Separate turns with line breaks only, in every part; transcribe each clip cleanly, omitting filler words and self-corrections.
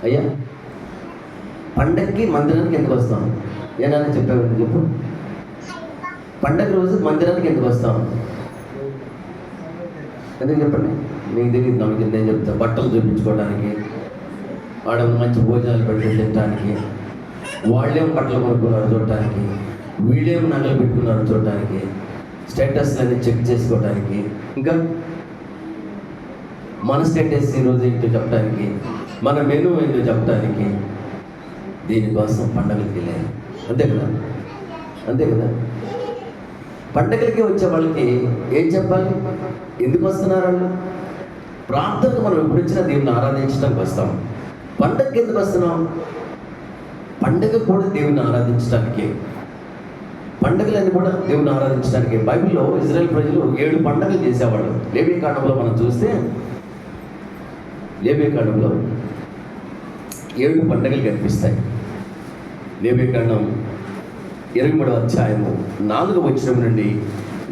అయ్యా పండగకి మందిరానికి ఎందుకు వస్తాం? ఏదైనా చెప్పావు చెప్పు. పండగ రోజు మందిరానికి ఎందుకు వస్తాం? ఎందుకు చెప్పండి? మీకు తెలియదు, నాకు నేను చెప్తాను. బట్టలు చూపించుకోవడానికి, వాడు మంచి భోజనాలు పెట్టి తినడానికి, వాళ్ళేమో బట్టలు కొనుక్కున్నారు చూడటానికి, వీళ్ళేమో నగలు పెట్టుకున్నారు చూడటానికి, స్టేటస్లన్నీ చెక్ చేసుకోవడానికి, ఇంకా మన స్టేటస్ ఈరోజు ఏంటో చెప్పడానికి, మన మెనూ ఏంటో చెప్పడానికి, దీనికోసం పండగలకి వెళ్ళాలి. అంతే కదా? అంతే కదా? పండగలకి వచ్చే వాళ్ళకి ఏం చెప్పాలి? ఎందుకు వస్తున్నారు వాళ్ళు? ప్రార్థనకు మనం ఎప్పుడు వచ్చినా దేవుని ఆరాధించడానికి వస్తాం. పండగకి ఎందుకు వస్తున్నాం? పండగ కూడా దేవుని ఆరాధించడానికి. పండుగలన్నీ కూడా దేవుని ఆరాధించడానికి. బైబిల్లో ఇజ్రాయెల్ ప్రజలు 7 పండుగలు చేసేవాళ్ళు. లేవియకాండంలో మనం చూస్తే లేవియకాండంలో 7 పండుగలు కనిపిస్తాయి. లేవియకాండం 23వ అధ్యాయము 4వ వచనం నుండి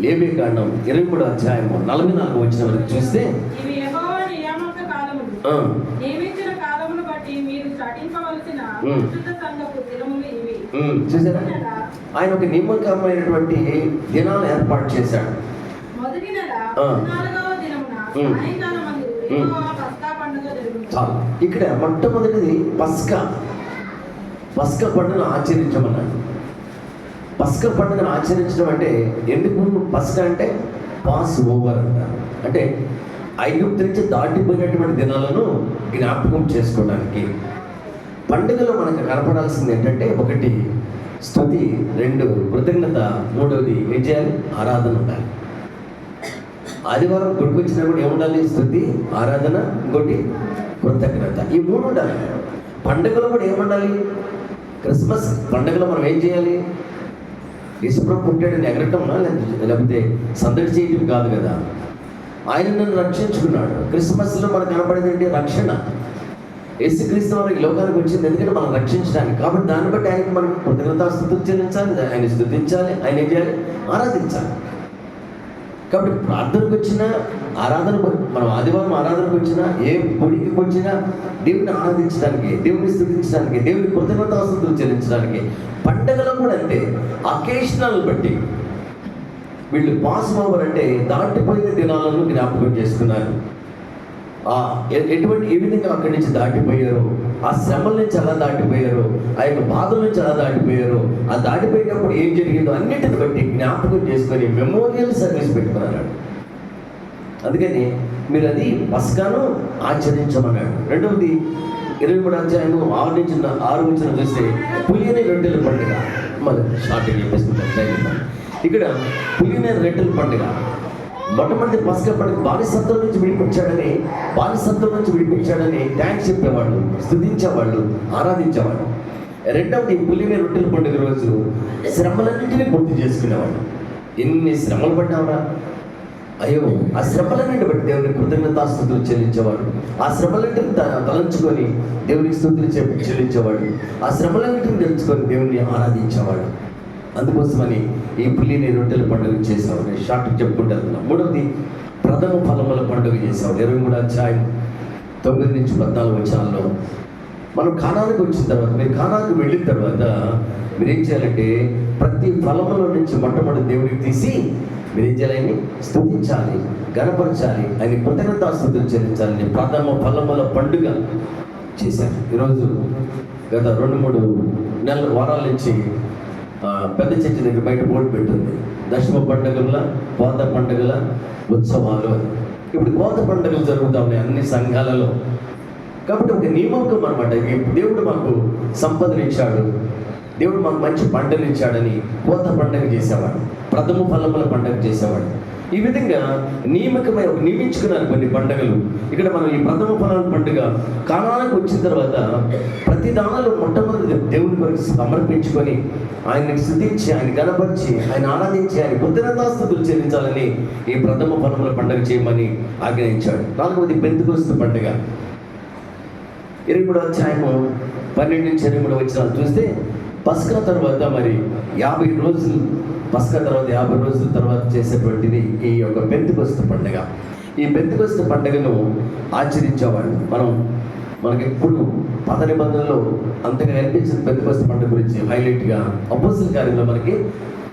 లేవియకాండం 23వ అధ్యాయము 44వ వచనం వరకు చూస్తే,
ఇవి యెహోవా నియామక కాలములు, నియమించిన కాలమును బట్టి మీరు చాటించవలసిన పరిశుద్ధ సంఘపు దినములు ఇవి.
చూసారా? ఆయన ఒక నియమకమైనటువంటి దినాలు ఏర్పాటు చేశాడు.
మొదటి నెల 14వ దినమున సాయంకాలమందు యెహోవా పస్కా పండుగ జరుగును.
చాలు. ఇక్కడ మొట్టమొదటిది పస్కా పండుగను ఆచరించమన్నాడు. పస్కా పండుగను ఆచరించడం అంటే ఎందుకు? పస్కా అంటే పాస్ ఓవర్ అంటారు. అంటే ఐగుప్తు నుంచి దాటిపోయినటువంటి దినాలను జ్ఞాపకం చేసుకోవడానికి. పండుగలో మనకు కనపడాల్సింది ఏంటంటే, 1 స్తుతి, 2 కృతజ్ఞత, 3వది ఏం చేయాలి? ఆరాధన ఉండాలి. ఆదివారం గుడికి వచ్చినా కూడా ఏముండాలి? స్తుతి, ఆరాధన, ఇంకోటి కృతజ్ఞత. ఈ 3 ఉండాలి. పండుగలో కూడా ఏముండాలి? క్రిస్మస్ పండుగలో మనం ఏం చేయాలి? యేసుప్రభు పుట్టాడని ఎగరటంనా, లేకపోతే సందడి చేయటం కాదు కదా. ఆయన నన్ను రక్షించుకున్నాడు. క్రిస్మస్లో మనకు కనపడేది ఏంటి? రక్షణ. యేసుక్రీస్తు వారు ఈ లోకానికి వచ్చింది ఎందుకంటే మనం రక్షించడానికి. కాబట్టి దాన్ని బట్టి ఆయనకి మనం కృతజ్ఞతాస్తుతులు చెల్లించాలి, ఆయన స్తుతించాలి, ఆయన ఏం చేయాలి? ఆరాధించాలి. కాబట్టి ప్రార్థనకు వచ్చినా, మనం ఆదివారం ఆరాధనకు వచ్చినా, ఏ గుడికి వచ్చినా దేవుని ఆరాధించడానికి, దేవుని స్తుతించడానికి, దేవుని కృతజ్ఞతాస్తుతులు చెల్లించడానికి. పండగలో కూడా అంతే. అకేషనల్ బట్టి వీళ్ళు పాస్ ఓవర్ అంటే దాటిపోయిన దినాలను జ్ఞాపకం చేసుకున్నారు. ఏ విధంగా అక్కడి నుంచి దాటిపోయారు, ఆ శ్రమల నుంచి ఎలా దాటిపోయారు, ఆ యొక్క బాధల నుంచి ఎలా దాటిపోయారు, ఆ దాటిపోయేటప్పుడు ఏం జరిగిందో అన్నిటిని బట్టి జ్ఞాపకం చేసుకొని మెమోరియల్ సర్వీస్ పెట్టుకున్నాడు. అందుకని మీరు అది పస్కాను ఆచరించమన్నాడు. రెండవది 23వ అధ్యాయము 6 నుంచి 6 వచనం చూస్తే పులియని రొట్టెల పండుగ. మళ్ళీ షార్ట్గా చెప్పేసుకుంటాం. ఇక్కడ పులియని రొట్టెల పండుగ. మొట్టమొదటి పస్కా పండుగ బానిసత్వం నుంచి విడిపించాడని థ్యాంక్స్ చెప్పేవాళ్ళు, స్తుతించేవాళ్ళు, ఆరాధించేవాళ్ళు. రెండవది పులియని రొట్టెల పండుగ రోజు శ్రమలన్నింటినీ పూర్తి చేసుకునేవాళ్ళు. ఎన్ని శ్రమలు పడ్డావరా? అయ్యో, ఆ శ్రమలన్నింటిని బట్టి దేవునికి కృతజ్ఞతాస్తుతులు చెల్లించేవాడు. ఆ శ్రమలన్నింటిని తలంచుకొని దేవునికి స్తుతులు చెల్లించేవాడు. ఆ శ్రమలన్నింటిని తెలుసుకొని దేవుని ఆరాధించేవాడు. అందుకోసమని ఈ పులిని రొట్టెల పండుగ చేసావు. నేను షార్ట్ చెప్పుకుంటాను. 3వది ప్రథమ ఫలముల పండుగ చేసావు. 23వ అధ్యాయం 9 నుంచి 14 వచనాల్లో మనం కానానికి వచ్చిన తర్వాత, మీరు కానానికి వెళ్ళిన తర్వాత మీరు ఏం చేయాలంటే, ప్రతి ఫలములో నుంచి మొట్టమొదటి దేవుడికి తీసి మీరు ఏం చేయాలని? స్తుతించాలి, గణపరచాలి, ఆయన కృతజ్ఞతాస్తుతులు చెల్లించాలని ప్రథమ ఫలముల పండుగ చేశారు. ఈరోజు గత 2-3 వారాల నుంచి పెద్ద చర్చి దగ్గర బయట బోర్డు పెట్టింది, దశమ పండుగల, కోత పండుగల ఉత్సవాలు అని. ఇప్పుడు కోత పండుగలు జరుగుతూ ఉన్నాయి అన్ని సంఘాలలో. కాబట్టి ఒక నియమకం అనమాట. దేవుడు మాకు సంపదనిచ్చాడు, దేవుడు మాకు మంచి పంటలు ఇచ్చాడని కోత పండుగ చేసేవాడు, ప్రథమ ఫలముల పండుగ చేసేవాడు. ఈ విధంగా నియమించుకున్నారు కొన్ని పండుగలు. ఇక్కడ మనం ఈ ప్రథమ ఫలాల పండుగ కానానికి వచ్చిన తర్వాత ప్రతి దానిలో మొట్టమొదటి దేవుని కొరకు సమర్పించుకొని ఆయన్ని స్తుతించి, ఆయన గణపరిచి, ఆయన ఆరాధించి, ఆయన కృతజ్ఞతాస్తుతులు చెల్లించాలని ఈ ప్రథమ ఫలముల పండుగ చేయమని ఆజ్ఞయించాడు. 4వది పెంతెకొస్తు పండుగ. 23వ అధ్యాయము 12 నుంచి 23 వచనాలు చూస్తే, పస్కా తర్వాత మరి 50 రోజులు, పస్కా తర్వాత 50 రోజుల తర్వాత చేసేటువంటిది ఈ యొక్క పెంతెకొస్తు పండుగ. ఈ పెంతెకొస్తు పండుగను ఆచరించేవాళ్ళు. మనం మనకి ఎప్పుడు పాత నిబంధనలో అంతగా కనిపించిన పెంతెకొస్తు పండుగ గురించి హైలైట్గా అపోస్తల కార్యంలో మనకి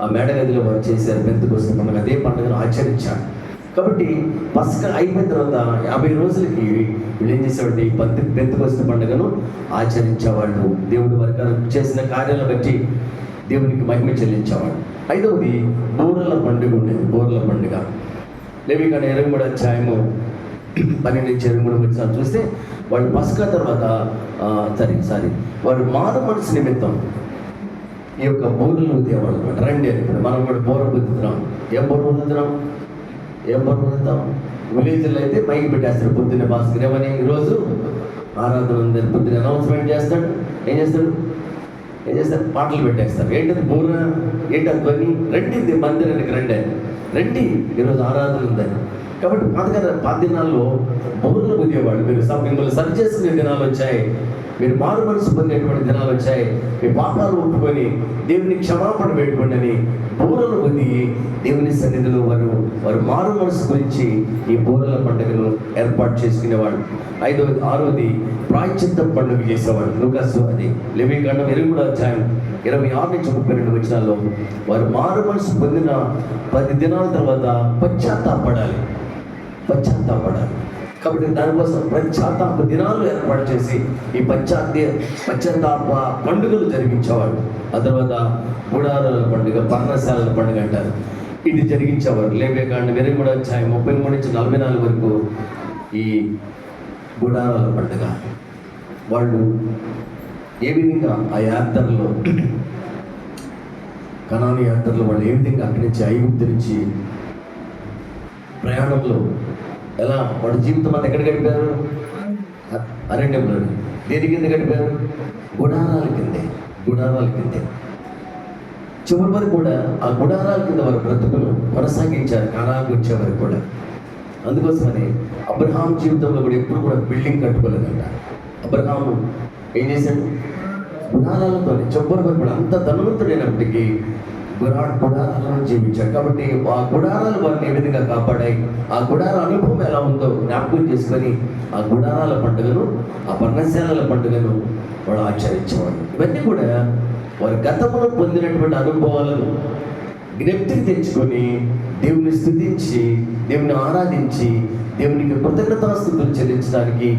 ఆ మేడగదిలో వారు చేశారు పెంతెకొస్తు పండుగ. అదే పండుగను ఆచరించారు. కాబట్టి పస్కా అయిపోయిన తర్వాత 50 రోజులకి వీళ్ళు ఏం చేసేవాళ్ళు, ఈ పెంతెకొస్తు పండుగను ఆచరించేవాళ్ళు. దేవుడు వారికి చేసిన కార్యాలను బట్టి దేవునికి మహిమ చెల్లించేవాడు. 5వది బూరల పండుగ ఉండేది. బూరల పండుగ లేవికాండం 23వ అధ్యాయము 12-23 వచనాలు చూస్తే వాళ్ళు పస్కా తర్వాత వారు మారు మనసు నిమిత్తం ఈ యొక్క బూరలు ఊదేవాళ్ళు అనమాట. రండి అని ఇప్పుడు మనం కూడా బోర పొందుతున్నాం. ఏం బోర పొందుతాం విలేజ్లో అయితే మైకి పెట్టేస్తాడు పొద్దున్నే భాస్కర్ ఏమని, ఈరోజు ఆరాధన ఉందని పొద్దున్న అనౌన్స్మెంట్ చేస్తాడు. ఏం చేస్తారు పాటలు పెట్టేస్తారు. ఏంటది బూర, ఏంటది ధ్వని, రండి మందిరానికి రండి ఈరోజు ఆరాధన ఉందని. కాబట్టి పాత దినాల్లో బూరలు పొందేవాళ్ళు. మిమ్మల్ని సరి చేసుకునే దినాలు వచ్చాయి, మీరు మారు మనసు పొందేటువంటి దినాలు వచ్చాయి, మీ పాపాలు ఒప్పుకొని దేవుని క్షమాపణ పెట్టుకోండి అని బూరలు పొంది దేవుని సన్నిధిలో వారు మారు మనసు గురించి ఈ బూరల పండుగను ఏర్పాటు చేసుకునేవాడు. 6వది ప్రాయశ్చిత్త పండుగ చేసేవాడు. లూకాసు అది లేవికాండం 23వ అధ్యాయం 26-32 వచనాల్లో వారు మారు మనసు పొందిన 10 దినాల తర్వాత పశ్చాత్తాపడాలి. కాబట్టి దానికోసం పశ్చాత్తాప దినాలు ఏర్పాటు చేసి ఈ పశ్చాత్తాప పండుగలు జరిగించేవాడు. ఆ తర్వాత గుడారాల పండుగ, పర్ణశాలల పండుగ అంటారు, ఇది జరిగించేవారు. లేవికాండం 23వ అధ్యాయం 33-44 వరకు ఈ గుడారాల పండుగ. వాళ్ళు ఏ విధంగా ఆ యాత్రలో, కనాను యాత్రలో వాళ్ళు ఏ విధంగా అక్కడి నుంచి ఐగుప్తు నుంచి ప్రయాణంలో ఎలా వాడి జీవితం అంతా ఎక్కడ గడిపారు, అరణ్యంలో. దేని కింద గడిపారు, గుడారాల కిందే. చివరి వరకు కూడా ఆ గుడారాల కింద వారి బ్రతుకును కొనసాగించారు కనానుకు వచ్చే వరకు కూడా. అందుకోసమని అబ్రహాం జీవితంలో కూడా ఎప్పుడు కూడా బిల్డింగ్ కట్టుకోలేదంట. అబ్రహాము ఏం చేశాడు, గుడారాలతో చివరి వరకు కూడా అంత ధనవంతుడైనప్పటికీ గుడారాలను జీవించాడు. కాబట్టి ఆ గుడారాలు వారిని ఏ విధంగా కాపాడాయి, ఆ గుడార అనుభవం ఎలా ఉందో జ్ఞాపకం చేసుకొని ఆ గుడారాల పండుగను, ఆ పర్ణశాలల పండుగను వాడు ఆచరించేవాడు. ఇవన్నీ కూడా వారి గతంలో పొందినటువంటి అనుభవాలను జ్ఞప్తికి తెచ్చుకొని దేవుని స్తుతించి, దేవుని ఆరాధించి, దేవునికి కృతజ్ఞతాస్తుతులు చెల్లించడానికి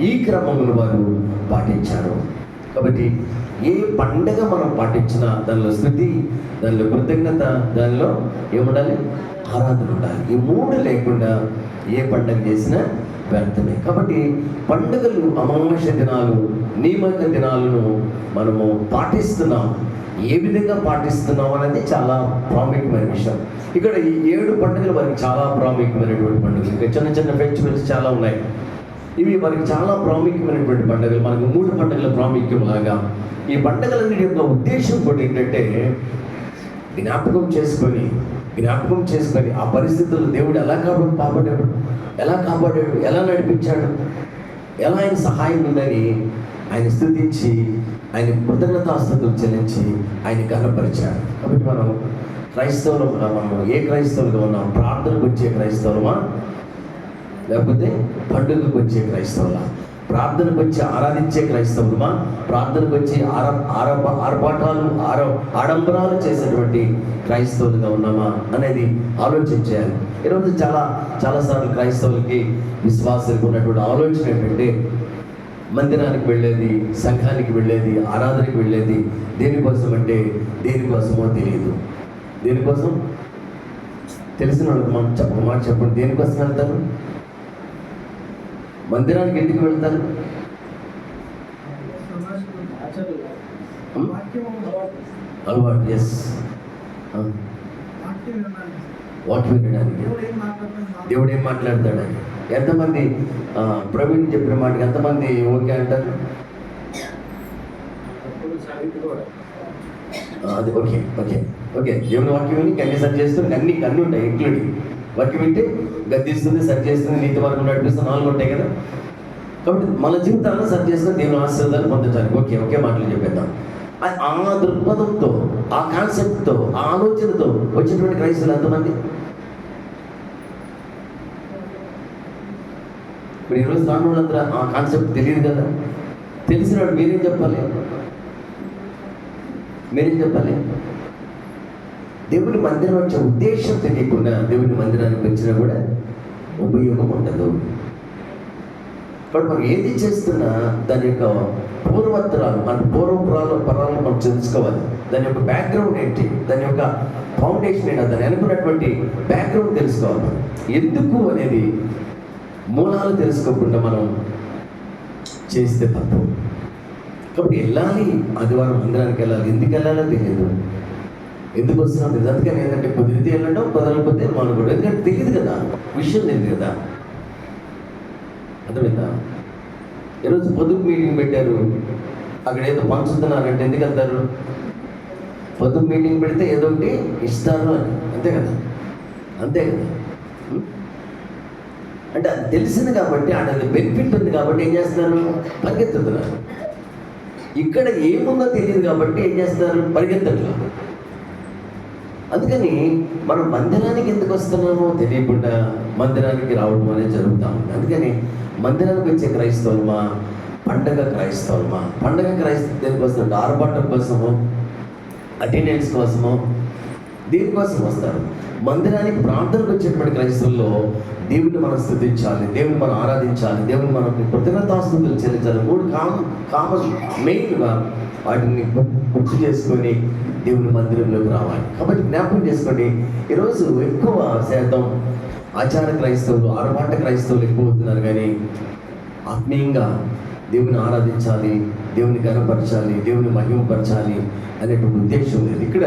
ఈ క్రమమును వారు పాటించారు. కాబట్టి ఏ పండగ మనం పాటించినా దానిలో స్థుతి, దానిలో కృతజ్ఞత, దానిలో ఏముండాలి, ఆరాధన ఉండాలి. ఈ 3 లేకుండా ఏ పండగ చేసినా వ్యర్థమే. కాబట్టి పండుగలు, అమావాస్య దినాలు, నియామక దినాలను మనము పాటిస్తున్నాం. ఏ విధంగా పాటిస్తున్నాం అనేది చాలా ప్రాముఖ్యమైన విషయం. ఇక్కడ ఈ 7 పండుగలు వారికి చాలా ప్రాముఖ్యమైనటువంటి పండుగలు. ఇంకా చిన్న చిన్న ఫెస్టివల్స్ చాలా ఉన్నాయి. ఇవి వారికి చాలా ప్రాముఖ్యమైనటువంటి పండుగలు. మనకు 3 పండుగల ప్రాముఖ్యం లాగా ఈ పండుగలన్నిటి యొక్క ఉద్దేశం కూడా ఏంటంటే జ్ఞాపకం చేసుకొని ఆ పరిస్థితుల్లో దేవుడు ఎలా కాపాడాడు, ఎలా నడిపించాడు, ఎలా ఆయన సహాయం ఉందని ఆయన స్తుతించి, ఆయన కృతజ్ఞతాస్తుతులు చెల్లించి ఆయన ఘనపరిచాడు. కాబట్టి మనం ఏ క్రైస్తవులుగా ఉన్నాం, ప్రార్థనకు వచ్చే క్రైస్తవులమా లేకపోతే పండుగకు వచ్చే క్రైస్తవులా? ప్రార్థనకు వచ్చి ఆరాధించే క్రైస్తవులమా, ప్రార్థనకు వచ్చి ఆడంబరాలు చేసేటువంటి క్రైస్తవులుగా ఉన్నామా అనేది ఆలోచించాలి. ఈరోజు చాలాసార్లు క్రైస్తవులకి, విశ్వాసాలకు ఉన్నటువంటి ఆలోచన ఏంటంటే మందిరానికి వెళ్ళేది, సంఘానికి వెళ్ళేది, ఆరాధనకి వెళ్ళేది దేనికోసం అంటే దేనికోసమో తెలియదు. దేనికోసం తెలిసిన వాళ్ళకి మనం మాట చెప్పండి, దేనికోసం వెళ్తారు? మందిరానికి ఎందుకు వెళ్తారు? అలవాటు. ఎస్, వాక్యం వినడానికి. దేవుడు ఏం మాట్లాడతాడని. ఎంతమంది ప్రవీణ్ చెప్పిన మాటకి ఎంతమంది ఓకే అంటారు? అది ఓకే ఓకే ఓకే దేవుని వాక్యం విని అన్ని సరి చేస్తుంది, అన్ని ఉంటాయి ఇంక్లూడింగ్ వాక్యం వింటే గద్దిస్తుంది, సరి చేస్తుంది, నీతి వరకు నడిపిస్తుంది, 4 ఉంటాయి కదా. కాబట్టి మన జీవితాలను సరి చేసుకుని దేవుని ఆశీర్వాదాలు పొందడానికి ఒకే మాటలు చెప్పేద్దాం. ఆ దృక్పథంతో, ఆ కాన్సెప్ట్తో, ఆ ఆలోచనతో వచ్చినటువంటి క్రైస్తవులు ఎంతమంది? ఇప్పుడు ఈరోజు రాను వాళ్ళందరూ ఆ కాన్సెప్ట్ తెలియదు కదా. తెలిసిన వాడు మీరేం చెప్పాలి? దేవుని మందిరం వచ్చే ఉద్దేశం తెలియకుండా దేవుని మందిరానికి వచ్చినా కూడా ఉపయోగం ఉండదు. కాబట్టి మనం ఏది చేస్తున్నా దాని యొక్క పూర్వోత్తరాలు, మన పరాలు మనం తెలుసుకోవాలి. దాని యొక్క బ్యాక్గ్రౌండ్ ఏంటి, దాని యొక్క ఫౌండేషన్ ఏంటి, దాన్ని అనుకున్నటువంటి బ్యాక్గ్రౌండ్ తెలుసుకోవాలి. ఎందుకు అనేది మూలాలు తెలుసుకోకుండా మనం చేస్తే తప్పు. కాబట్టి వెళ్ళాలి, ఆదివారం మందిరానికి వెళ్ళాలి. ఎందుకు వెళ్ళాలో తెలియదు, ఎందుకు వస్తున్నాం తెలియదు. అందుకని ఏంటంటే కుదిరితే వెళ్ళడం, కుదరకపోతే మానుకోవడం. ఎందుకంటే తెలియదు కదా, విషయం తెలియదు కదా. అర్థమైందా? ఈరోజు పొదుపు మీటింగ్ పెట్టారు, అక్కడ ఏదో పంచుతున్నారంటే ఎందుకు వెళ్తారు? పొదుపు మీటింగ్ పెడితే ఏదో ఒకటి ఇస్తారు అని, అంతే కదా. అంటే అది తెలిసింది కాబట్టి, అది బెనిఫిట్ ఉంది కాబట్టి ఏం చేస్తున్నారు? పరిగెత్తుతున్నారు. ఇక్కడ ఏముందో తెలియదు కాబట్టి ఏం చేస్తున్నారు? పరిగెత్తట్లేదు. అందుకని మనం మందిరానికి ఎందుకు వస్తున్నామో తెలియకుండా మందిరానికి రావడం అనేది జరుగుతూ ఉంది. అందుకని మందిరానికి వచ్చే క్రైస్తవులమా, పండగ క్రైస్తవులమా? పండగ క్రైస్తవం దేనికి వస్తుంది? ఆర్భాటం కోసమో, అటెండెన్స్ కోసమో, దేనికోసం వస్తారు? మందిరానికి ప్రార్థనకు వచ్చేటువంటి క్రైస్తవుల్లో దేవుని మనం స్తుతించాలి, దేవుని మనం ఆరాధించాలి, దేవుని మనం కృతజ్ఞతాస్తుతులు చెల్లించాలి. 3 కామన్ మెయిన్గా వాటిని గుర్తు చేసుకొని దేవుని మందిరంలోకి రావాలి. కాబట్టి జ్ఞాపకం చేసుకోండి, ఈరోజు ఎక్కువ శాతం ఆచార క్రైస్తవులు, ఆర్భాట క్రైస్తవులు ఎక్కువ అవుతున్నారు. కానీ ఆత్మీయంగా దేవుని ఆరాధించాలి, దేవుని గణపరచాలి, దేవుని మహిమపరచాలి అనేటువంటి ఉద్దేశం లేదు. ఇక్కడ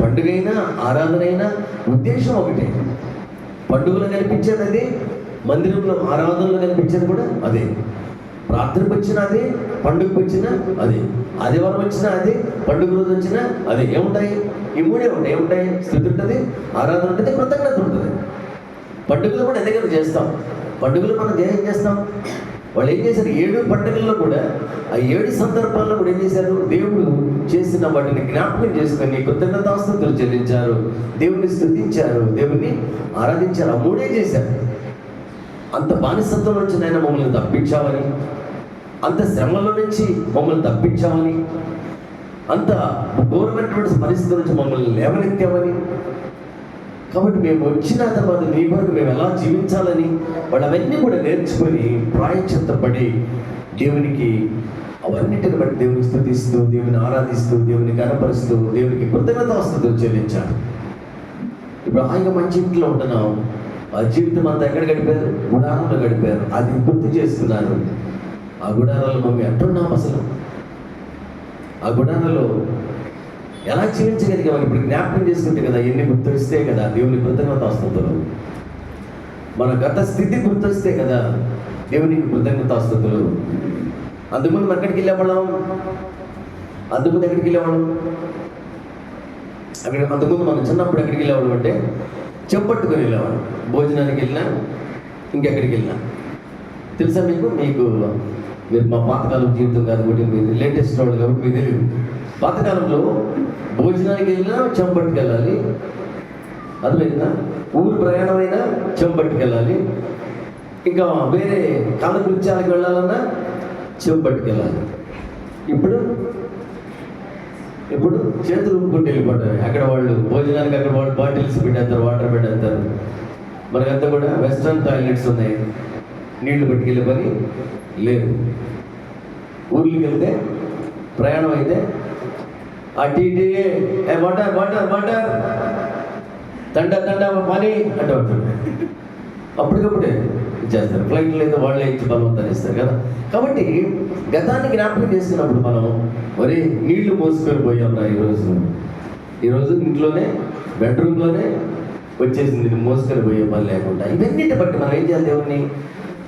పండుగైనా ఆరాధనైనా ఉద్దేశం ఒకటే. పండుగలో కనిపించేది అదే, మందిరంలో ఆరాధనలో కనిపించేది కూడా అదే. ప్రార్థనకు వచ్చినా అదే, పండుగకు వచ్చినా అదే, ఆదివారం వచ్చినా అదే, పండుగ రోజు వచ్చినా అదే. ఏముంటాయి? ఈ 3 ఉంటాయి. ఏముంటాయి? స్థుతి ఉంటుంది, ఆరాధన ఉంటుంది, కృతజ్ఞత ఉంటుంది. పండుగలు కూడా అదే కదా చేస్తాం. పండుగలు మనం ఏం చేస్తాం? వాళ్ళు ఏం చేశారు? 7 పండుగల్లో కూడా, ఆ 7 సందర్భాల్లో కూడా ఏం చేశారు? దేవుడు చేసిన వాటిని జ్ఞాపకం చేసుకొని కృతజ్ఞతాస్తుతులు చెల్లించారు, దేవుని స్తుతించారు, దేవుని ఆరాధించారు. ఆ 3 చేశారు. అంత బానిసత్వం నుంచి నాయన మమ్మల్ని తప్పించామని, అంత శ్రమల నుంచి మమ్మల్ని తప్పించామని, అంత ఘోరమైనటువంటి పరిస్థితుల నుంచి మమ్మల్ని లేవనెత్తామని. కాబట్టి మేము వచ్చిన తర్వాత నీ వరకు మేము ఎలా జీవించాలని వాళ్ళు అవన్నీ కూడా నేర్చుకొని ప్రాయశ్చిత్తపడి దేవునికి అవన్నిటిని బట్టి దేవునికి స్తుతిస్తూ, దేవుని ఆరాధిస్తూ, దేవుని గణపరుస్తూ, దేవునికి కృతజ్ఞతాస్తుతులు చెల్లించారు. ఇప్పుడు హాయిగా మంచి ఇంట్లో ఉంటున్నాం, ఆ జీవితం అంతా ఎక్కడ గడిపారు? గుడారంలో గడిపారు. అది గుర్తు చేసుకున్నారు. ఆ గుడారాలు మేము ఎట్టున్నాం? అసలు ఆ గుడారాలో ఎలా జీవించగలిగామని ఇప్పుడు జ్ఞాపకం చేసుకుంటే కదా, ఎన్ని గుర్తొస్తే కదా దేవుని కృతజ్ఞతాస్తుతులు. మన గత స్థితి గుర్తొస్తే కదా దేవునికి కృతజ్ఞతాస్తుతులు. అందుముందు మనం ఎక్కడికి వెళ్ళేవాళ్ళం? అంతకుముందు మనం చిన్నప్పుడు ఎక్కడికి వెళ్ళేవాళ్ళం అంటే చెంపట్టుకొని వెళ్ళేవాళ్ళం. భోజనానికి వెళ్ళినా, ఇంకెక్కడికి వెళ్ళినా. తెలుసా మీకు మీరు మా పాతకాలం జీవితం కాదు కాబట్టి మీరు లేటెస్ట్ వాళ్ళు కాబట్టి మీకు తెలియదు. పాతకాలంలో భోజనానికి వెళ్ళినా చెంపట్టుకు వెళ్ళాలి, అర్థమైందా? ఊరు ప్రయాణం అయినా చెంపట్టుకు వెళ్ళాలి, ఇంకా వేరే కాలకృత్యాలకు వెళ్ళాలన్నా చెంపట్టుకు వెళ్ళాలి. ఇప్పుడు చేతులు ఊపుకుంటూ వెళ్ళిపోతారు. అక్కడ వాళ్ళు భోజనానికి అక్కడ వాళ్ళు బాటిల్స్ పెట్టేస్తారు, వాటర్ పెట్టేస్తారు. మనకంతా కూడా వెస్ట్రన్ టాయిలెట్స్ ఉన్నాయి, నీళ్లు పట్టుకెళ్ళే పని లేదు. ఊర్లకి వెళ్తే ప్రయాణం అయితే ఆ టీ వాటర్ వాటర్ వాటర్ తండ పని అంటే ఉంటుంది. అప్పటికప్పుడే ఇచ్చేస్తారు. ఫ్లైట్లో అయితే వాళ్ళే ఇచ్చి బలవంతాన్ని ఇస్తారు కదా. కాబట్టి గతాన్ని జ్ఞాపకం చేసుకున్నప్పుడు మనం నీళ్లు మోసుకొని పోయాం. ఈరోజు ఇంట్లోనే బెడ్రూమ్లోనే వచ్చేసింది, మోసుకొని పోయే పని లేకుండా. ఇవన్నిటి బట్టి మనం ఏం చేయాలి? దేవుణ్ణి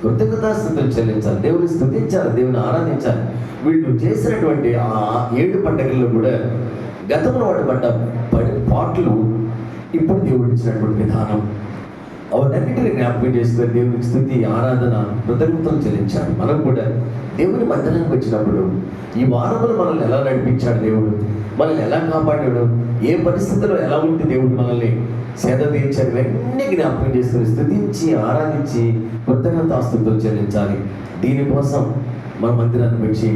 కృతజ్ఞతాస్తుతులు చెల్లించాలి, దేవుని స్తుతించాలి, దేవుని ఆరాధించాలి. వీళ్ళు చేసినటువంటి ఆ 7 పండుగల్లో కూడా గతంలో వాటి పడ్డ పాటలు, ఇప్పుడు దేవుడు ఇచ్చినటువంటి విధానం, అవన్నింటినీ జ్ఞాపకం చేసుకుని దేవునికి స్తుతి, ఆరాధన, కృతజ్ఞతలు చెల్లించాలి. మనం కూడా దేవుని మందిరానికి వచ్చినప్పుడు ఈ వారములు మనల్ని ఎలా నడిపించాడు దేవుడు, మనల్ని ఎలా కాపాడాడు, ఏ పరిస్థితుల్లో ఎలా ఉంటే దేవుడు మనల్ని సేద తీర్చారు, ఇవన్నీ జ్ఞాపకం చేసుకుని స్తుతించి ఆరాధించి కృతజ్ఞతాస్తుతులు చెల్లించాలి. దీనికోసం మన మందిరాన్ని వచ్చి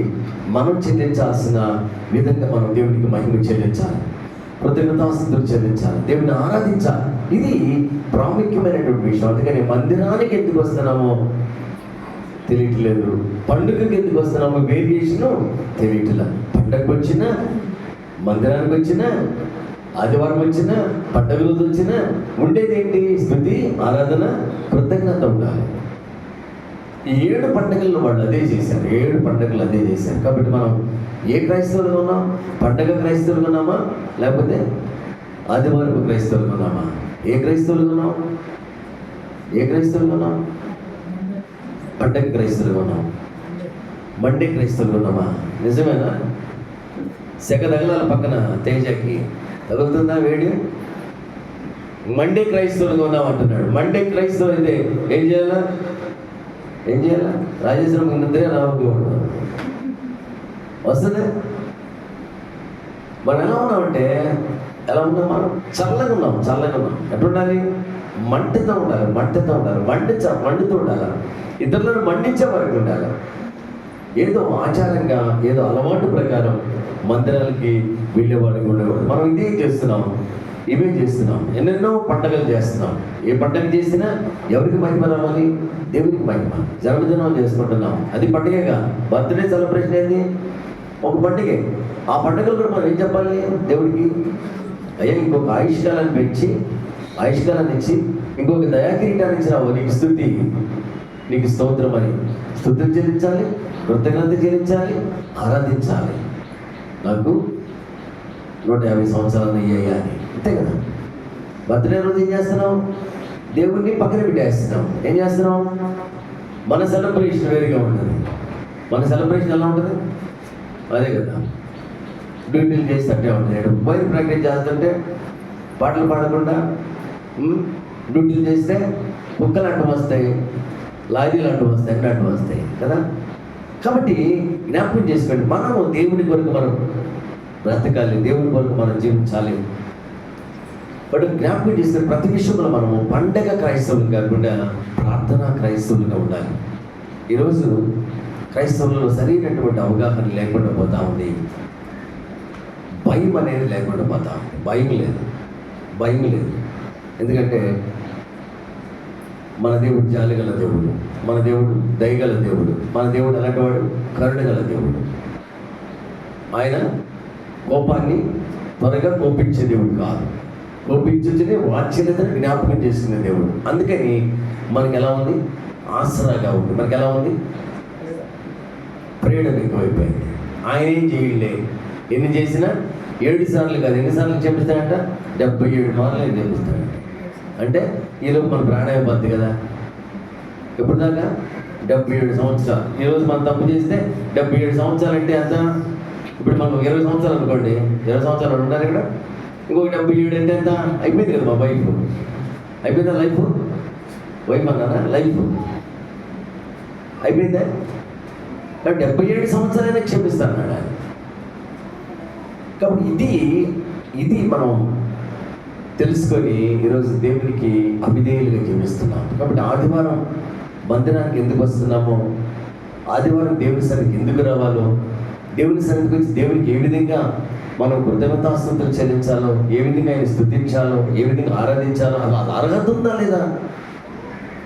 మనం చెల్లించాల్సిన విధంగా మనం దేవునికి మహిమ చెల్లించాలి, కృతజ్ఞతాస్తుతులు చెల్లించాలి, దేవుని ఆరాధించాలి. ఇది ప్రాముఖ్యమైనటువంటి విషయం. అందుకని మందిరానికి ఎందుకు వస్తున్నామో తెలియట్లేదు, పండుగకి ఎందుకు వస్తున్నామో వేరియేషను తెలియట్లేదు. పండుగకు వచ్చినా, మందిరానికి వచ్చినా, ఆదివారం వచ్చినా, పండుగ రోజు వచ్చినా ఉండేది ఏంటి? స్తుతి, ఆరాధన, కృతజ్ఞత ఉండాలి. ఈ 7 పండుగలను వాళ్ళు అదే చేశారు, 7 పండుగలు అదే చేశారు. కాబట్టి మనం ఏ క్రైస్తవులుగా ఉన్నాం? పండగ క్రైస్తవులుగా ఉన్నామా, లేకపోతే ఆదివారం క్రైస్తవులుగా ఉన్నామా? ఏ క్రైస్తవులుగా ఉన్నాం? ఏ క్రైస్తవులుగా ఉన్నాం? పండగ క్రైస్తవులుగా ఉన్నాం, మండే క్రైస్తవులుగా ఉన్నామా? నిజమేనా? సెగ తగలాల పక్కన తేజకి తగులుతుందా వేడి? మండే క్రైస్తవులుగా ఉన్నాం అంటున్నాడు. మండే క్రైస్తవులు అయితే ఏం చేయాలా? ఏం చేయాలా? రాజేశ్వరం నిద్రే రావద్దు వస్తుంది. మనం ఎలా ఉన్నామంటే, ఎలా ఉన్నాం? మనం చల్లగా ఉన్నాం, చల్లగా ఉన్నాం. ఎట్లుండాలి? మంటతో ఉండాలి, మంటతో ఉండాలి, మండుతూ ఉండాలి, ఇతరులను మండించే వరకు ఉండాలి. ఏదో ఆచారంగా, ఏదో అలవాటు ప్రకారం మందిరాలకి వెళ్ళేవాడికి ఉండేవాడు. మనం ఇదే చేస్తున్నాం, ఇవే చేస్తున్నాం, ఎన్నెన్నో పండుగలు చేస్తున్నాం. ఏ పండుగ చేసినా ఎవరికి మహిమ రావాలి? దేవునికి మహిమ. జన్మదినం చేసుకుంటున్నాం, అది పండుగగా. బర్త్డే సెలబ్రేషన్ ఏంది? ఒక పండుగ. ఆ పండుగలు కూడా మనం ఏం చెప్పాలి దేవుడికి? అయ్యా, ఇంకొక ఆయుష్కాలాన్ని పెంచి, ఆయుష్కాలాన్ని ఇచ్చి, ఇంకొక దయాకిరీటాన్ని ఇచ్చినావు, నీకు స్తుతి, నీకు స్తోత్రం అని స్తుతులు చెల్లించాలి, కృతజ్ఞత చెల్లించాలి, ఆరాధించాలి. నాకు 150 సంవత్సరాలు అయ్యాయి అని, అంతే కదా. బర్త్డే రోజు ఏం చేస్తున్నాం? దేవుడిని పక్కన పెట్టేస్తున్నాం. ఏం చేస్తున్నాం? మన సెలబ్రేషన్ వేరుగా ఉంటుంది. మన సెలబ్రేషన్ ఎలా ఉంటుంది? అదే కదా, డ్యూటీలు చేస్తుంటే ఉంటాయి. వైర్ ప్రాక్టీస్ చేస్తుంటే పాటలు పాడకుండా డ్యూటీలు చేస్తే కుక్కలు అంటూ వస్తాయి, లారీలు అంటూ వస్తాయి, అన్నీ అంటూ వస్తాయి కదా. కాబట్టి జ్ఞాపకం చేసుకోండి, మనము దేవుని కొరకు మనం బ్రతకాలి, దేవుని కొరకు మనం జీవించాలి. బట్ జ్ఞాపకం చేసుకుని ప్రతి విషయంలో మనము పండగ క్రైస్తవులు కాకుండా ప్రార్థనా క్రైస్తవులుగా ఉండాలి. ఈరోజు క్రైస్తవులలో సరైనటువంటి అవగాహన లేకుండా పోతా ఉంది. భయం అనేది లేకుండా పోతా ఉంది. భయం లేదు, భయం లేదు. ఎందుకంటే మన దేవుడు జాలిగల దేవుడు, మన దేవుడు దయగల దేవుడు, మన దేవుడు అలాంటి వాడు కరుణగల దేవుడు. ఆయన కోపాన్ని త్వరగా కోపించే దేవుడు కాదు, కోపించుతూనే వాత్సల్యతను జ్ఞాపకం చేసుకునే దేవుడు. అందుకని మనకి ఎలా ఉంది? ఆసరాగా ఉంది. మనకి ఎలా ఉంది? ప్రేరణ ఎక్కువైపోయింది. ఆయన ఏం చేయలే, ఎన్ని చేసినా 7 సార్లు కాదు, ఎన్నిసార్లు చెప్పిస్తాడంట? 77 మార్లు ఏం చెప్పిస్తాడంట. అంటే ఈరోజు మన ప్రాణాయం పద్ధతి కదా. ఎప్పుడు దాకా? 77 సంవత్సరాలు. ఈరోజు మనం తప్పు చేస్తే 77 సంవత్సరాలు అంటే అంత. ఇప్పుడు మనం 20 సంవత్సరాలు అనుకోండి, 20 సంవత్సరాలు ఉంటారు ఇక్కడ. ఇంకొక 77 అంటే ఎంత? అయిపోయింది కదా మా వైఫ్. అయిపోయిందా లైఫ్? వైఫ్ అన్నారా? లైఫ్ అయిపోయిందా? 77 సంవత్సరాలైనా క్షమిస్తాను ఆయన. కాబట్టి ఇది మనం తెలుసుకొని ఈరోజు దేవునికి అవిధేయులుగా జీవిస్తున్నాం. కాబట్టి ఆదివారం మందిరానికి ఎందుకు వస్తున్నామో, ఆదివారం దేవుని సన్నిధికి ఎందుకు రావాలో, దేవుని సన్నిధికి వచ్చి దేవునికి ఏ విధంగా మనం కృతజ్ఞతాస్తుతులు చెల్లించాలో, ఏ విధంగా ఆయన స్తుతించాలో, ఏ విధంగా ఆరాధించాలో, అలా అర్హత ఉందా లేదా?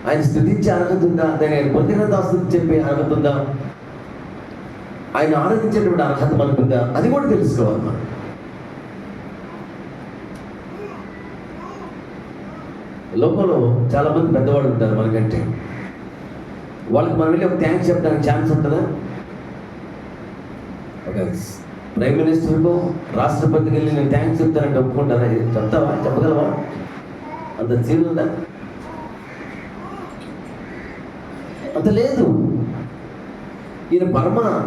ఆయన స్తుతించే అర్హత ఉందా? దాని ఆయన కృతజ్ఞతాస్తుతులు చెప్పే అర్హత ఉందా? ఆయన ఆరాధించేటువంటి అర్హత మనకుందా? అది కూడా తెలుసుకోవాలి మనం. లోకంలో చాలామంది పెద్దవాళ్ళు ఉంటారు మనకంటే. వాళ్ళకి మనం వెళ్ళి ఒక థ్యాంక్స్ చెప్పడానికి ఛాన్స్ ఉంటుందా? ఒక ప్రైమ్ మినిస్టర్కో రాష్ట్రపతికి వెళ్ళి నేను థ్యాంక్స్ చెప్తానంటే ఒప్పుకుంటారా? చెప్తావా? చెప్పగలవా? అంత సీన్ ఉందా? అంత లేదు. ఈయన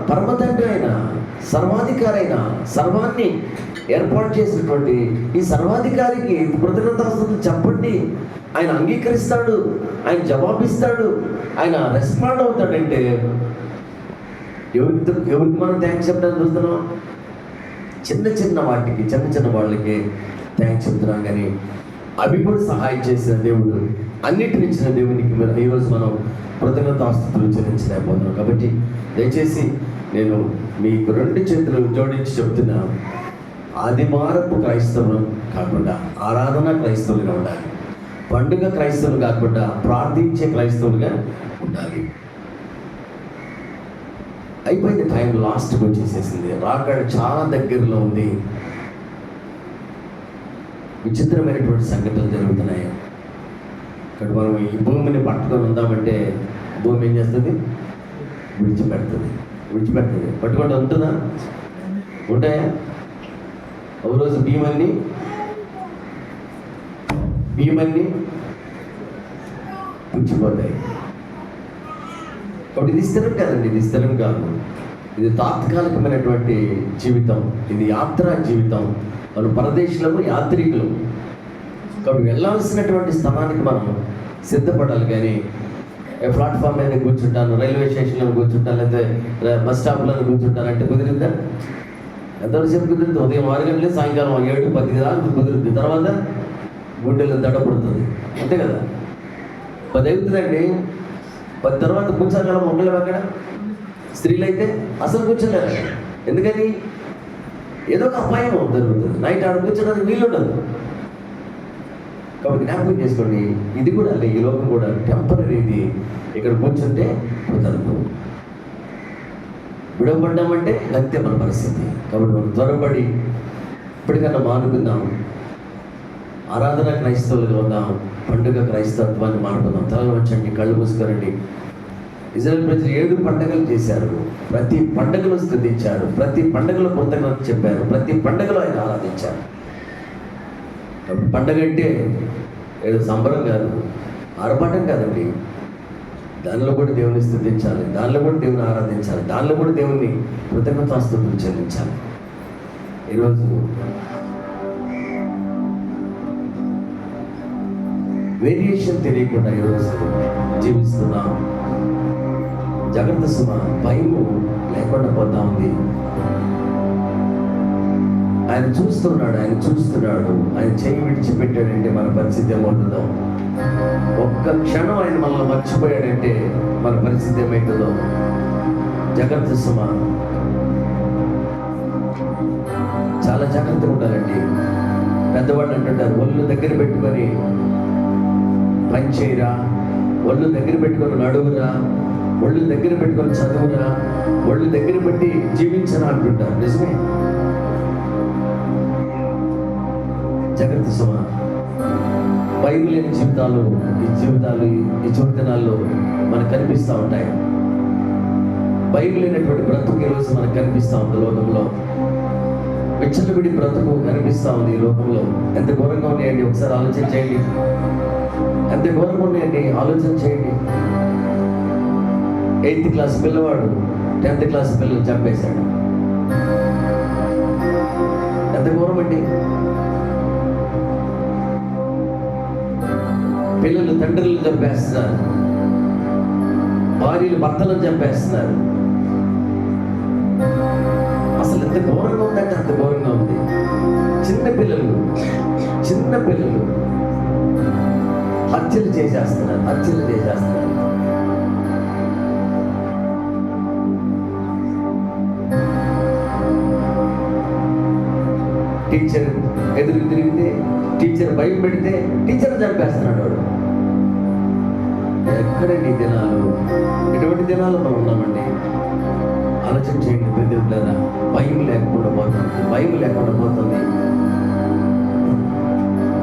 పరమతండ్రి అయిన, సర్వాధికారి అయిన, సర్వాన్ని ఏర్పాటు చేసినటువంటి ఈ సర్వాధికారికి కృతజ్ఞతాస్తుతులు చెప్పండి. ఆయన అంగీకరిస్తాడు, ఆయన జవాబిస్తాడు, ఆయన రెస్పాండ్ అవుతాడంటే ఎవరికి మనం థ్యాంక్స్ చెప్పడానికి చూస్తున్నాం? చిన్న చిన్న వాటికి, చిన్న చిన్న వాళ్ళకి థ్యాంక్స్ చెప్తున్నాం. కానీ అవి కూడా సహాయం చేసిన దేవుడు, అన్నిటిని ఇచ్చిన దేవునికి ఈరోజు మనం కృతజ్ఞతాస్తుతులు చెల్లించలేకపోతున్నాం. కాబట్టి దయచేసి నేను మీకు 2 చేతులు జోడించి చెప్తున్నా, ఆదివారపు క్రైస్తవులు కాకుండా ఆరాధన క్రైస్తవులుగా ఉండాలి. పండుగ క్రైస్తవులు కాకుండా ప్రార్థించే క్రైస్తవులుగా ఉండాలి. అయిపోయింది, టైం లాస్ట్కి వచ్చేసేసింది, రాకడ చాలా దగ్గరలో ఉంది. విచిత్రమైనటువంటి సంఘటనలు జరుగుతున్నాయి. ఇక్కడ మనం ఈ భూమిని పట్టుకొని ఉందామంటే భూమి ఏం చేస్తుంది? విడిచిపెడుతుంది. పట్టుకుంటే ఉంటుందా? ఉంటాయా? ఒక రోజు భీమన్ని పుచ్చిపోతాయి. కాబట్టి ఇది స్థిరం కాదండి, ఇది స్థిరం కాదు. ఇది తాత్కాలికమైనటువంటి జీవితం, ఇది యాత్రా జీవితం. మనం పరదేశులకు యాత్రికులు. కాబట్టి వెళ్ళాల్సినటువంటి స్థానానికి మనం సిద్ధపడాలి. కానీ ప్లాట్ఫామ్ మీద కూర్చుంటాను, రైల్వే స్టేషన్లో కూర్చుంటాను, లేకపోతే బస్ స్టాప్లో కూర్చుంటాను అంటే కుదిరిందా? ఎంతవరకు కుదిరింది? ఉదయం 6 గంటలే సాయంకాలం 7-10 దాకా కుదురుద్ది. తర్వాత గుండెల్లో దడపడుతుంది, అంతే కదా? 10 అవుతుందండి. 10 తర్వాత కూర్చోగలం మొక్కలు అక్కడ. స్త్రీలు అయితే అసలు కూర్చోలేరు. ఎందుకని? ఏదో ఒక అపాయం జరుగుతుంది. నైట్ ఆడ కూర్చోడానికి వీలు ఉండదు. కాబట్టి జ్ఞాపకం చేసుకోండి, ఇది కూడా ఈ లోకం కూడా టెంపరీది. ఇక్కడ కూర్చుంటే కుదరదు. విడవబడ్డామంటే అంతే మన పరిస్థితి. కాబట్టి మనం త్వరపడి ఇప్పటికన్నా మానుకుందాం. ఆరాధన క్రైస్తవులుగా ఉందాం. పండుగ క్రైస్తవత్వాన్ని మానుకుందాం. తలలో వచ్చండి, కళ్ళు మూసుకోరండి. ఇజ్రాయేల్ ప్రజలు 7 పండుగలు చేశారు. ప్రతి పండుగలో స్తుతించారు, ప్రతి పండుగలో కృతజ్ఞత చెప్పారు, ప్రతి పండుగలో ఆయన ఆరాధించారు. పండుగ అంటే ఏదో సంబరం కాదు, ఆర్భాటం కాదండి. దానిలో కూడా దేవుని స్తుతించాలి, దానిలో కూడా దేవుని ఆరాధించాలి, దానిలో కూడా దేవుని కృతజ్ఞతాస్తుతులు చెల్లించాలి. ఈరోజు వేరియేషన్ తెలియకుండా ఈరోజు జీవిస్తున్నాం. జాగ్రత్త సుమ, భయము లేకుండా పోతా ఉంది. ఆయన చూస్తున్నాడు. ఆయన చేయి విడిచిపెట్టాడంటే మన పరిస్థితి ఏమవుతుందో, ఒక్క క్షణం ఆయన మనల్ని మర్చిపోయాడంటే మన పరిస్థితి ఏమవుతుందో. జాగ్రత్త సుమ, చాలా జాగ్రత్తగా ఉండాలండి. పెద్దవాళ్ళు అంటుంటారు, ఒళ్ళు దగ్గర పెట్టుకొని పని చేయరా, ఒళ్ళు దగ్గర పెట్టుకొని నడువురా, ఒళ్ళు దగ్గర పెట్టుకొని చదువురా, ఒళ్ళు దగ్గర పెట్టి జీవించరా అంటుంటారు. నిజమే. జాగ్రత్త సుమ, బైబిల్ లేని జీవితాలు ఈ జీవితాల్లో మనకు కనిపిస్తూ ఉంటాయి. బైబిల్ లేనటువంటి బ్రతుకు ఈరోజు మనకు కనిపిస్తూ ఉంది లోకంలో. విచ్చలవిడి బ్రతుకు కనిపిస్తూ ఉంది ఈ లోకంలో. ఎంత ఘోరంగా ఉన్నాయండి, ఒకసారి ఆలోచన చేయండి. ఎంత ఘోరంగా ఉన్నాయండి, ఆలోచన చేయండి. 8th క్లాస్ పిల్లవాడు 10th క్లాస్ పిల్లలు చంపేశాడు. ఎంత ఘోరం అండి. పిల్లలు తండ్రులను చంపేస్తున్నారు, భార్యలు భర్తలను చంపేస్తున్నారు. అసలు ఎంత ఘోరంగా ఉందంటే అంత ఘోరంగా ఉంది. చిన్న పిల్లలు హత్యలు చేసేస్తున్నారు. టీచర్ ఎదురు తిరిగితే, టీచర్ భయం పెడితే టీచర్ చంపేస్తున్నాడు వాడు. ఎక్కడండి దినాలు? ఎటువంటి దినాలు మనం ఉన్నామండి? ఆలోచన చేయండి ప్రతిలా. భయం లేకుండా పోతుంది.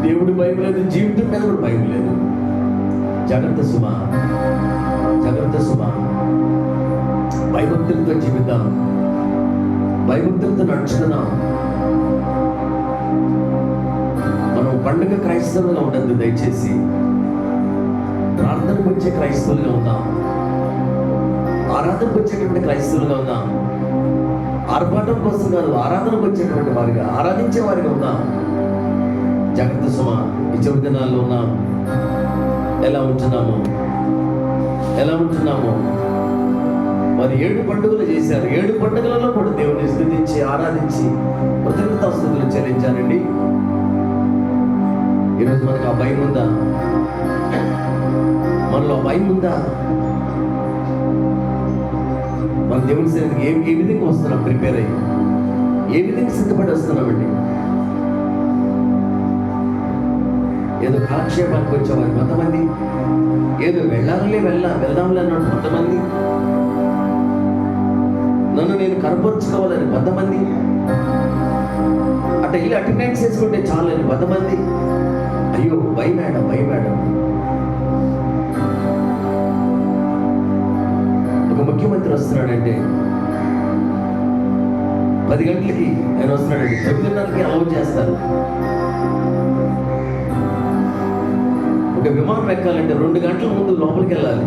దేవుడు భయం లేదు, జీవితం మీద కూడా భయం లేదు. జాగ్రత్త సుమ, భయభక్తులతో జీవిద్దాం, భయభక్తులతో నడుచుకున్నాం. మనం పండుగ క్రైస్తవులుగా ఉండద్దు. దయచేసి ప్రార్థనకు వచ్చే క్రైస్తవులుగా ఉందాం, ఆరాధనకు వచ్చేటువంటి క్రైస్తవులుగా ఉందాం. ఆర్భాటం కోసం కాదు, ఆరాధనకు వచ్చేటువంటి వారిగా, ఆరాధించే వారిగా ఉందాం. జాగ్రత్త సుమ, ఈ చివరి దినాల్లో ఉన్నాం. ఎలా ఉంటున్నాము? వారు 7 పండుగలు చేశారు. 7 పండుగలలో కూడా దేవుని స్తుతించి ఆరాధించి కృతజ్ఞతాస్తుతులు చెల్లించారండి. ఈరోజు ఈరోజు మనకు ఆ భయం ఉందా? మనలో ఆ భయం ఉందా? మన దేవుని సన్నిధికి ఏ విధంగా వస్తున్నాం? ప్రిపేర్ అయ్యి ఏ విధంగా సిద్ధపడి వస్తున్నామండి? ఏదో కాలక్షేపానికి వచ్చేవారు కొంతమంది, ఏదో వెళ్దాంలే అన్నాడు కొంతమంది, నన్ను నేను కనపరుచుకోవాలని కొంతమంది, అట్లా ఇలా అటెండెన్స్ చేసుకుంటే చాలని కొంతమంది. అయ్యో భయమేడం. ఒక ముఖ్యమంత్రి వస్తున్నాడంటే 10 గంటలకి ఆయన వస్తున్నాడండి, 9:30కి అలౌ చేస్తారు. ఒక విమానం ఎక్కాలంటే 2 గంటల ముందు లోపలికి వెళ్ళాలి.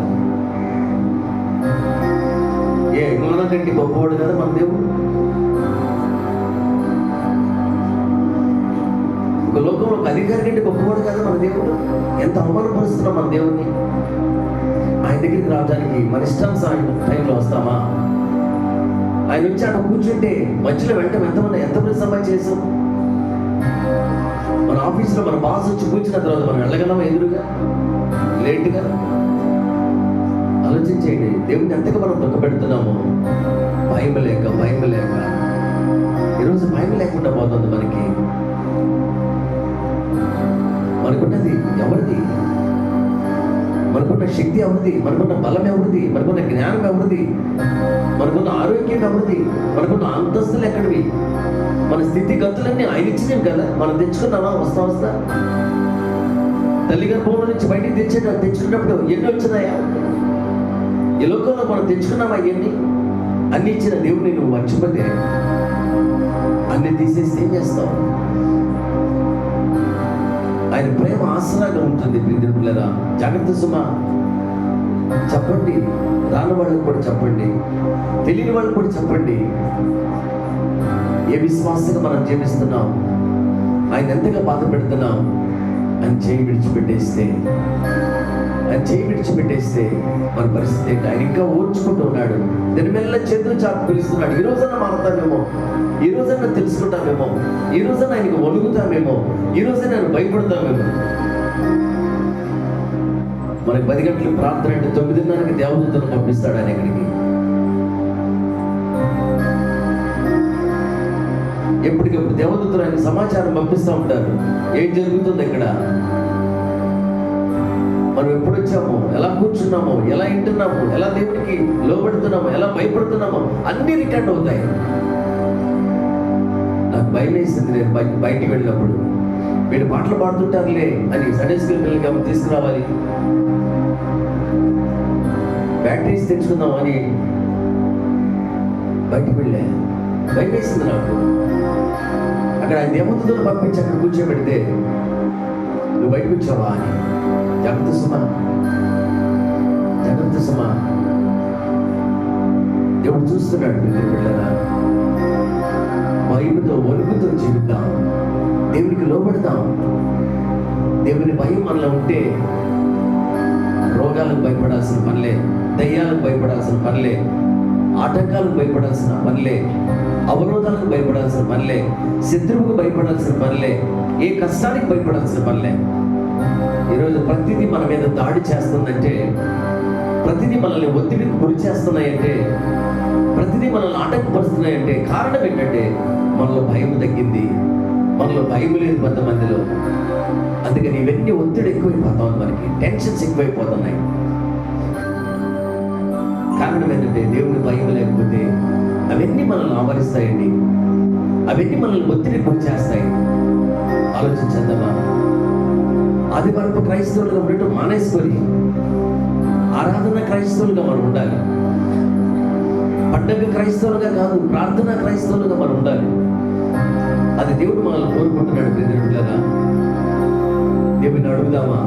ఏ విమానం కంటే గొప్పవాడు కదా మన దేవుడు. ఒక లోకంలో ఒక అధికారి కంటే గొప్పవాడు కదా మన దేవుడు. ఎంత అవమానపరుస్తున్నాం మన దేవుడిని. ఆయన దగ్గరికి రావడానికి మన ఇష్టానుసారం టైంలో వస్తామా? ఆయన వచ్చి అక్కడ కూర్చుంటే మధ్యలో ఎంతమంది సమాజ్ చేసాం? మన ఆఫీస్లో మన బాస్ వచ్చి కూర్చున్న తర్వాత మనం వెళ్ళగలమా ఎదురుగా, లేట్గా? ఆలోచించేయండి, దేవుడిని ఎంతగా మనం దుఃఖపెడుతున్నాము. భయం లేక ఈరోజు భయం లేకుండా పోతుంది మనకున్నది ఎవరిది? మనకున్న శక్తి ఎవరిది? మనకున్న బలం ఎవరిది? మనకున్న జ్ఞానం ఎవరిది? మనకున్న ఆరోగ్యం ఎవరిది? మనకున్న అంతస్తులు ఎక్కడివి? మన స్థితి గతులన్నీ ఆయన ఇచ్చినవి కదా. మనం తెచ్చుకున్నామా? వస్తా తల్లి గర్భంలో నుంచి బయటికి తెచ్చుకున్నప్పుడు ఎన్ని వచ్చినాయా? ఈ లోకంలో మనం తెచ్చుకున్నామా? అన్ని ఇచ్చిన దేవుని నువ్వు మర్చిపోతే అన్ని తీసేసి ఏం చేస్తావు? ఆయన ప్రేమ ఆసరాగా ఉంటుంది. ప్రియరా, జాగ్రత్త సుమా. చెప్పండి, రాని వాళ్ళకి కూడా చెప్పండి, తెలియని వాళ్ళకి కూడా చెప్పండి. ఏ విశ్వాసంగా మనం జీవిస్తున్నాం, ఆయన ఎంతగా బాధ పెడుతున్నాం. ఆయన చేయి విడిచిపెట్టేస్తే మన పరిస్థితి ఏంటి? ఆయన ఇంకా ఓర్చుకుంటూ ఉన్నాడు. దాని మెల్ల చేతులు చాపు పిలుస్తున్నాడు. ఈ రోజన్నా మారుతామేమో, ఈ రోజన్నా తెలుసుకుంటామేమో, ఈ రోజన్నా ఆయనకు ఒలుగుతామేమో, ఈ రోజైనా ఆయన భయపడతామేమో. మనకి 10 గంటలకు ప్రార్థన అంటే 9:30కి దేవదూతను పంపిస్తాడు ఆయన ఇక్కడికి. ఎప్పటికప్పుడు దేవదూతలు ఆయన సమాచారం పంపిస్తూ ఉంటారు. ఏం జరుగుతుంది ఇక్కడ, మనం ఎప్పుడు వచ్చామో, ఎలా కూర్చున్నామో, ఎలా వింటున్నామో, ఎలా దేవుడికి లోబడుతున్నామో, ఎలా భయపడుతున్నామో అన్ని రికార్డ్ అవుతాయి. నాకు భయం వేసింది. నేను బయటికి వెళ్ళినప్పుడు వీడు పాటలు పాడుతుంటారులే అని సండే స్కూల్ పిల్లలకి తీసుకురావాలి, బ్యాటరీస్ తెచ్చుకుందాం అని బయటికి వెళ్ళా. భయం వేసింది నాకు. అక్కడ ఆయన దేవతలను పంపించి అక్కడ కూర్చోబెడితే నువ్వు బయటకు వచ్చావా అని. జాగ్రత్త సుమా. దేవుడు చూస్తున్నాడు. పిల్లరా, భయముతో వణుకుతో జీవిద్దాం, దేవునికి లోబడతాం. దేవుని భయం మనలో ఉంటే రోగాలకు భయపడాల్సిన పనిలే, దయ్యాలకు భయపడాల్సిన పనిలే, ఆటంకాలకు భయపడాల్సిన పనిలే, అవరోధాలకు భయపడాల్సిన పనిలే, శత్రువుకు భయపడాల్సిన పనిలే, ఏ కష్టానికి భయపడాల్సిన పనిలే. ఈరోజు ప్రతిదీ మన మీద దాడి చేస్తుందంటే, ప్రతిదీ మనల్ని ఒత్తిడికి గురి చేస్తున్నాయంటే, ప్రతిదీ మనల్ని ఆటంకపరుస్తున్నాయంటే కారణం ఏంటంటే మనలో భయం తగ్గింది, మనలో భయం లేదు కొంతమందిలో. అందుకని ఇవన్నీ ఒత్తిడి ఎక్కువైపోతాం, మనకి టెన్షన్స్ ఎక్కువైపోతున్నాయి. కారణం ఏంటంటే దేవుని భయం లేకపోతే అవన్నీ మనల్ని ఆవరిస్తాయండి, అవన్నీ మనల్ని ఒత్తిడికి గురి చేస్తాయి. ఆలోచించేద్దామా? ఆదివారపు క్రైస్తవులుగా ఉండటం మానేసుకొని ఆరాధన క్రైస్తవులుగా మనం ఉండాలి. పండగ క్రైస్తవులుగా కాదు, ప్రార్థన క్రైస్తవులుగా మనం ఉండాలి. అది దేవుడు మనల్ని కోరుకుంటున్నాడు. దేవుని అడుగుదామా?